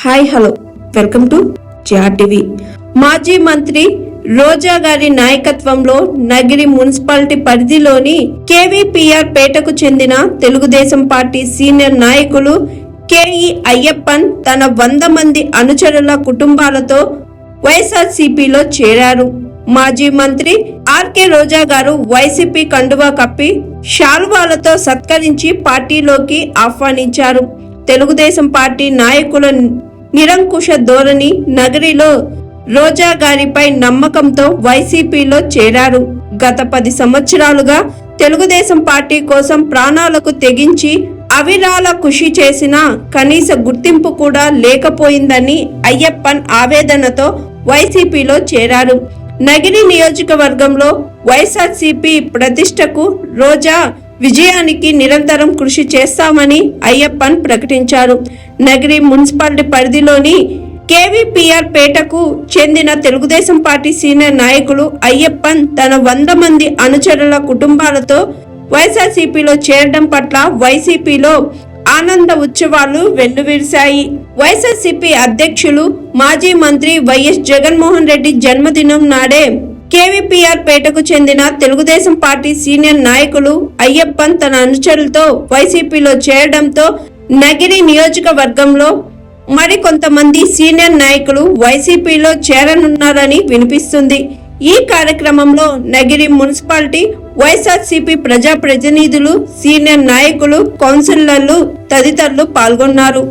Hi hello welcome to GRTV. మాజీ మంత్రి రోజా గారి నాయకత్వంలో నగిరి మున్సిపాలిటీ పరిధిలోని కేవీపీఆర్ పేటకు చెందిన తెలుగుదేశం పార్టీ సీనియర్ నాయకులు కేఈ అయ్యప్పన్ తన 100 మంది అనుచరుల కుటుంబాలతో వైఎస్ఆర్సీపీలో చేరారు. మాజీ మంత్రి ఆర్కే రోజా గారు వైసీపీ కండువా కప్పి శాలువాలతో సత్కరించి పార్టీలోకి ఆహ్వానించారు. తెలుగుదేశం పార్టీ నాయకుల నిరంకుశ ధోరణి నగరిలో రోజా గారిపై నమ్మకంతో వైసీపీలో చేరారు. గత 10 సంవత్సరాలుగా తెలుగుదేశం పార్టీ కోసం ప్రాణాలకు తెగించి అవిరాల కృషి చేసిన కనీస గుర్తింపు కూడా లేకపోయిందని అయ్యప్పన్ ఆవేదనతో వైసీపీలో చేరారు. నగిరి నియోజకవర్గంలో వైఎస్ఆర్సీపీ ప్రతిష్టకు రోజా విజయానికి నిరంతరం కృషి చేస్తామని అయ్యప్పన్ ప్రకటించారు. నగిరి మున్సిపాలిటీ పరిధిలోని కేవీపీఆర్ పేటకు చెందిన తెలుగుదేశం పార్టీ సీనియర్ నాయకులు అయ్యప్పన్ తన 100 మంది అనుచరుల కుటుంబాలతో వైఎస్ఆర్సీపీలో చేరడం పట్ల వైసీపీలో ఆనంద ఉత్సవాలు వెల్లువిరిశాయి. వైఎస్ఆర్సీపీ అధ్యక్షులు మాజీ మంత్రి వైఎస్ జగన్మోహన్ రెడ్డి జన్మదినం నాడే కేవీపీఆర్ పేటకు చెందిన తెలుగుదేశం పార్టీ సీనియర్ నాయకులు అయ్యప్పన్ తన అనుచరులతో వైసీపీలో చేరడంతో నగిరి నియోజకవర్గంలో మరికొంతమంది సీనియర్ నాయకులు వైసీపీలో చేరనున్నారని వినిపిస్తుంది. ఈ కార్యక్రమంలో నగిరి మున్సిపాలిటీ వైఎస్ఆర్సీపీ ప్రజాప్రతినిధులు, సీనియర్ నాయకులు, కౌన్సిలర్లు తదితరులు పాల్గొన్నారు.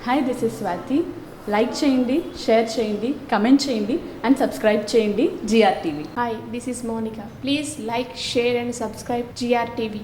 Hi, this is Swati. Like చేయండి, షేర్ చేయండి, కమెంట్ చేయండి అండ్ సబ్స్క్రైబ్ చేయండి GRTV. Hi, this is Monica. Please like, share and subscribe GRTV.